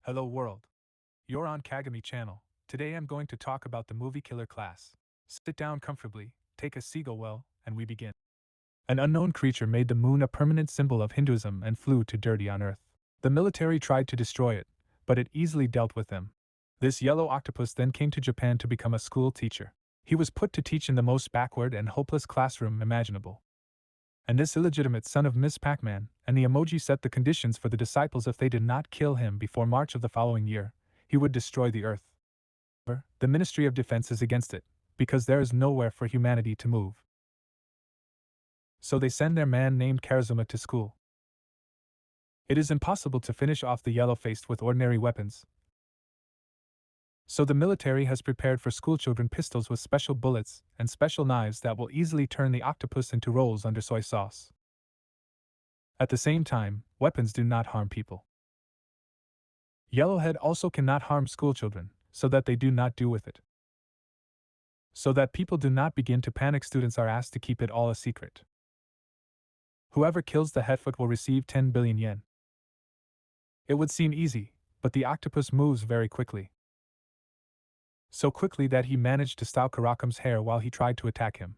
Hello world. You're on Kagami channel. Today I'm going to talk about the movie Killer Class. Sit down comfortably, take a seagull well, and we begin. An unknown creature made the moon a permanent symbol of Hinduism and flew to dirty on Earth. The military tried to destroy it, but it easily dealt with them. This yellow octopus then came to Japan to become a school teacher. He was put to teach in the most backward and hopeless classroom imaginable. And this illegitimate son of Miss Pac-Man and the emoji set the conditions for the disciples if they did not kill him before March of the following year, he would destroy the earth. However, the Ministry of Defense is against it, because there is nowhere for humanity to move. So they send their man named Karazuma to school. It is impossible to finish off the yellow-faced with ordinary weapons. So the military has prepared for schoolchildren pistols with special bullets and special knives that will easily turn the octopus into rolls under soy sauce. At the same time, weapons do not harm people. Yellowhead also cannot harm schoolchildren, so that they do not do with it. So that people do not begin to panic, students are asked to keep it all a secret. Whoever kills the headfoot will receive 10 billion yen. It would seem easy, but the octopus moves very quickly. So quickly that he managed to style Karakam's hair while he tried to attack him.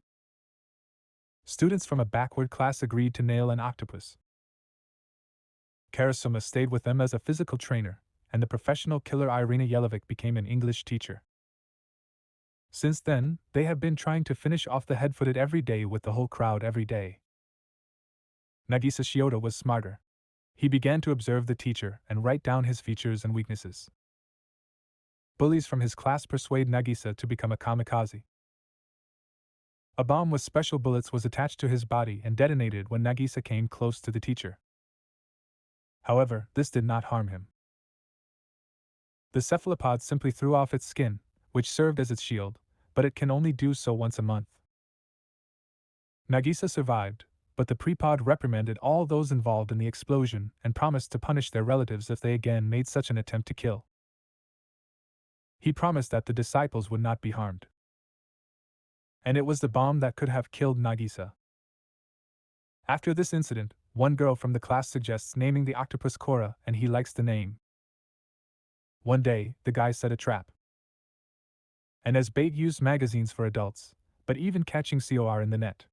Students from a backward class agreed to nail an octopus. Karasuma stayed with them as a physical trainer, and the professional killer Irina Yelovic became an English teacher. Since then, they have been trying to finish off the head-footed every day with the whole crowd every day. Nagisa Shiota was smarter. He began to observe the teacher and write down his features and weaknesses. Bullies from his class persuade Nagisa to become a kamikaze. A bomb with special bullets was attached to his body and detonated when Nagisa came close to the teacher. However, this did not harm him. The cephalopod simply threw off its skin, which served as its shield, but it can only do so once a month. Nagisa survived, but the prepod reprimanded all those involved in the explosion and promised to punish their relatives if they again made such an attempt to kill. He promised that the disciples would not be harmed. And it was the bomb that could have killed Nagisa. After this incident, one girl from the class suggests naming the octopus Korra, and he likes the name. One day, the guy set a trap. And as bait used magazines for adults, but even catching COR in the net.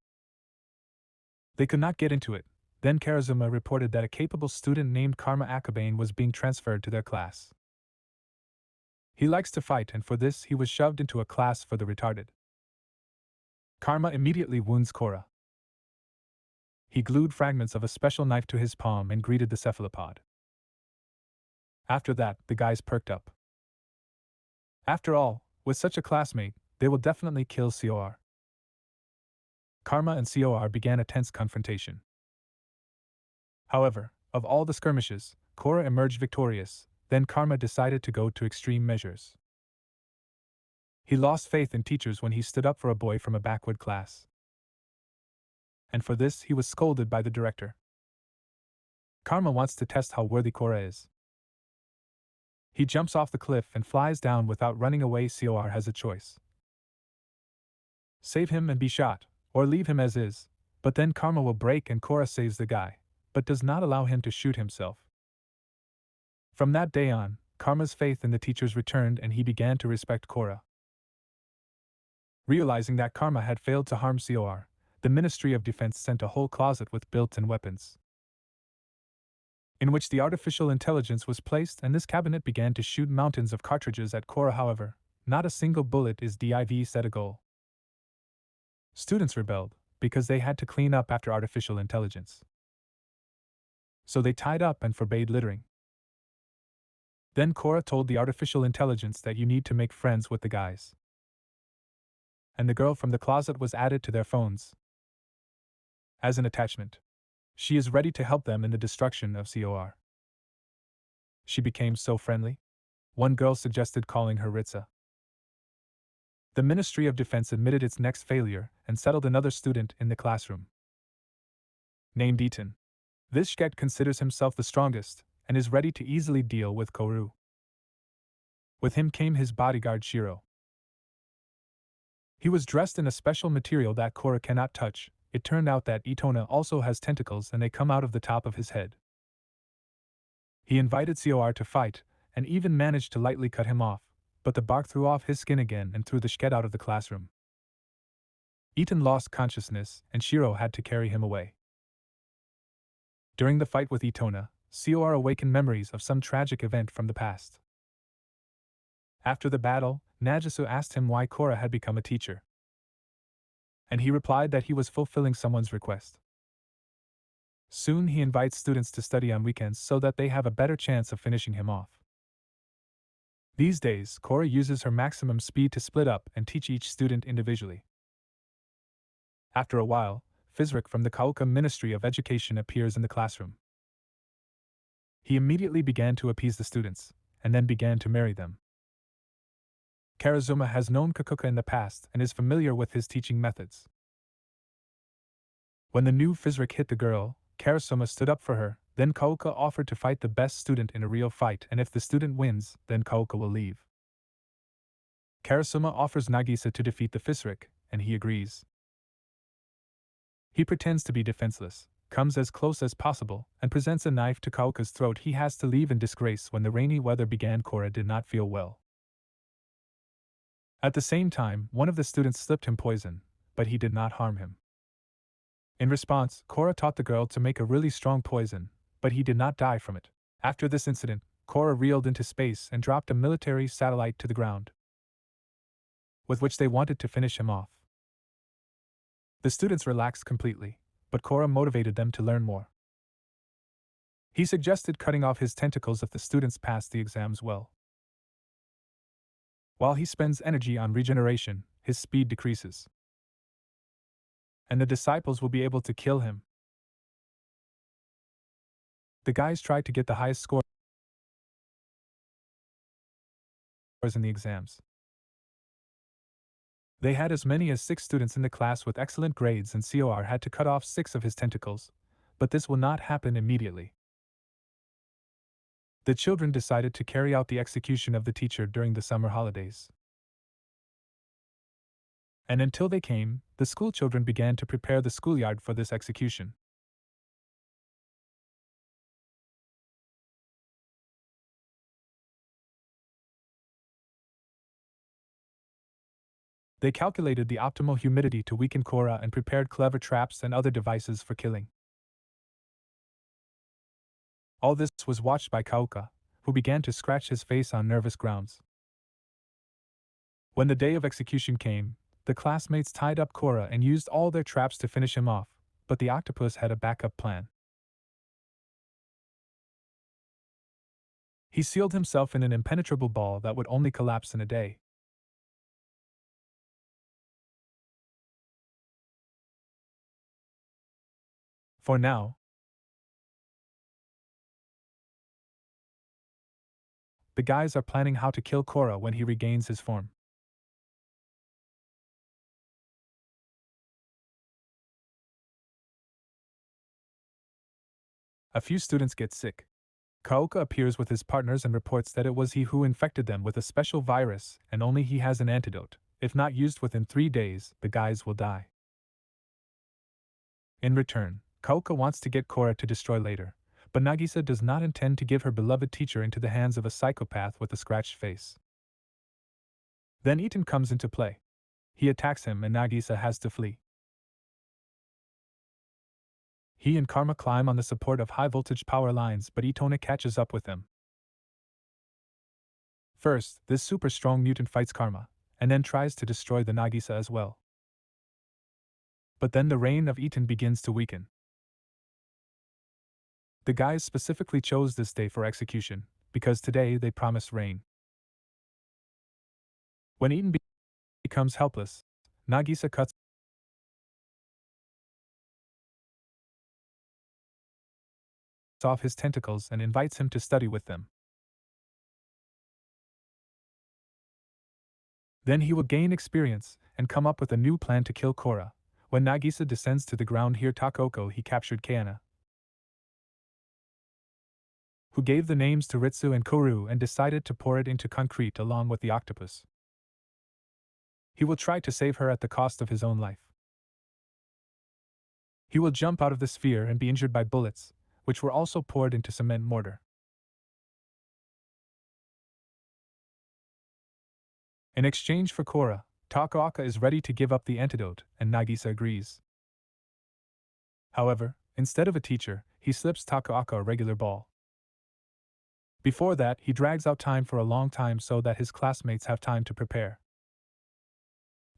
They could not get into it. Then Karazuma reported that a capable student named Karma Akabane was being transferred to their class. He likes to fight, and for this he was shoved into a class for the retarded. Karma immediately wounds Korra. He glued fragments of a special knife to his palm and greeted the cephalopod. After that, the guys perked up. After all, with such a classmate, they will definitely kill COR. Karma and COR began a tense confrontation. However, of all the skirmishes, Korra emerged victorious. Then Karma decided to go to extreme measures. He lost faith in teachers when he stood up for a boy from a backward class. And for this he was scolded by the director. Karma wants to test how worthy Korra is. He jumps off the cliff and flies down without running away. COR has a choice. Save him and be shot, or leave him as is, but then Karma will break and Korra saves the guy, but does not allow him to shoot himself. From that day on, Karma's faith in the teachers returned and he began to respect Korra. Realizing that Karma had failed to harm COR, the Ministry of Defense sent a whole closet with built-in weapons, in which the artificial intelligence was placed, and this cabinet began to shoot mountains of cartridges at Korra. However, not a single bullet is div set a goal. Students rebelled, because they had to clean up after artificial intelligence. So they tied up and forbade littering. Then Korra told the artificial intelligence that you need to make friends with the guys. And the girl from the closet was added to their phones as an attachment. She is ready to help them in the destruction of COR. She became so friendly. One girl suggested calling her Ritza. The Ministry of Defense admitted its next failure and settled another student in the classroom, named Eaton. This Shket considers himself the strongest and is ready to easily deal with Koru. With him came his bodyguard Shiro. He was dressed in a special material that Korra cannot touch. It turned out that Itona also has tentacles and they come out of the top of his head. He invited COR to fight, and even managed to lightly cut him off, but the bark threw off his skin again and threw the Shked out of the classroom. Eaton lost consciousness, and Shiro had to carry him away. During the fight with Itona, Cor awakened memories of some tragic event from the past. After the battle, Nagisu asked him why Korra had become a teacher. And he replied that he was fulfilling someone's request. Soon he invites students to study on weekends so that they have a better chance of finishing him off. These days, Korra uses her maximum speed to split up and teach each student individually. After a while, Fizrik from the Kauka Ministry of Education appears in the classroom. He immediately began to appease the students, and then began to marry them. Karazuma has known Kakuka in the past and is familiar with his teaching methods. When the new Fizrik hit the girl, Karazuma stood up for her, then Kauka offered to fight the best student in a real fight, and if the student wins, then Kauka will leave. Karazuma offers Nagisa to defeat the Fizrik, and he agrees. He pretends to be defenseless, comes as close as possible, and presents a knife to Kauka's throat. He has to leave in disgrace. When the rainy weather began, Korra did not feel well. At the same time, one of the students slipped him poison, but he did not harm him. In response, Korra taught the girl to make a really strong poison, but he did not die from it. After this incident, Korra reeled into space and dropped a military satellite to the ground, with which they wanted to finish him off. The students relaxed completely, but Korra motivated them to learn more. He suggested cutting off his tentacles if the students passed the exams well. While he spends energy on regeneration, his speed decreases, and the disciples will be able to kill him. The guys tried to get the highest scores in the exams. They had as many as 6 students in the class with excellent grades, and Cor had to cut off 6 of his tentacles, but this will not happen immediately. The children decided to carry out the execution of the teacher during the summer holidays. And until they came, the school children began to prepare the schoolyard for this execution. They calculated the optimal humidity to weaken Korra and prepared clever traps and other devices for killing. All this was watched by Kauka, who began to scratch his face on nervous grounds. When the day of execution came, the classmates tied up Korra and used all their traps to finish him off, but the octopus had a backup plan. He sealed himself in an impenetrable ball that would only collapse in a day. For now, the guys are planning how to kill Korra when he regains his form. A few students get sick. Kaoka appears with his partners and reports that it was he who infected them with a special virus, and only he has an antidote. If not used within 3 days, the guys will die. In return, Kaoka wants to get Korra to destroy later, but Nagisa does not intend to give her beloved teacher into the hands of a psychopath with a scratched face. Then Eaton comes into play. He attacks him and Nagisa has to flee. He and Karma climb on the support of high-voltage power lines, but Itona catches up with them. First, this super-strong mutant fights Karma, and then tries to destroy the Nagisa as well. But then the reign of Eaton begins to weaken. The guys specifically chose this day for execution, because today they promise rain. When Eaton becomes helpless, Nagisa cuts off his tentacles and invites him to study with them. Then he will gain experience and come up with a new plan to kill Korra. When Nagisa descends to the ground near Takoko, he captured Kana, who gave the names to Ritsu and Koru and decided to pour it into concrete along with the octopus. He will try to save her at the cost of his own life. He will jump out of the sphere and be injured by bullets, which were also poured into cement mortar. In exchange for Korra, Takaoka is ready to give up the antidote, and Nagisa agrees. However, instead of a teacher, he slips Takaoka a regular ball. Before that, he drags out time for a long time so that his classmates have time to prepare.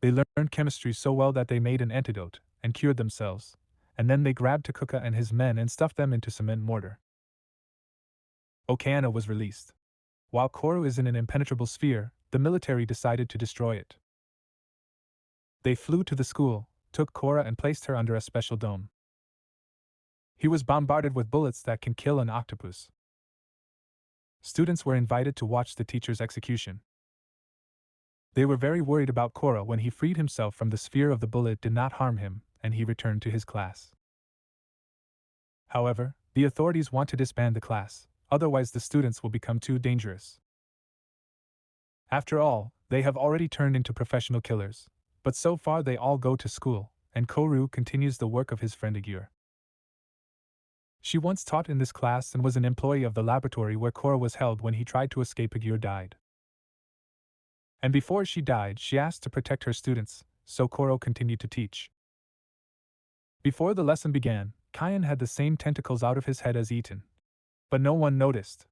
They learned chemistry so well that they made an antidote and cured themselves, and then they grabbed Takuka and his men and stuffed them into cement mortar. Okeana was released. While Koru is in an impenetrable sphere, the military decided to destroy it. They flew to the school, took Korra and placed her under a special dome. He was bombarded with bullets that can kill an octopus. Students were invited to watch the teacher's execution. They were very worried about Korra when he freed himself from the sphere of the bullet did not harm him, and he returned to his class. However, the authorities want to disband the class, otherwise the students will become too dangerous. After all, they have already turned into professional killers, but so far they all go to school, and Koru continues the work of his friend Agur. She once taught in this class and was an employee of the laboratory where Korra was held when he tried to escape. Agur died. And before she died, she asked to protect her students, so Korra continued to teach. Before the lesson began, Kyan had the same tentacles out of his head as Eaton. But no one noticed.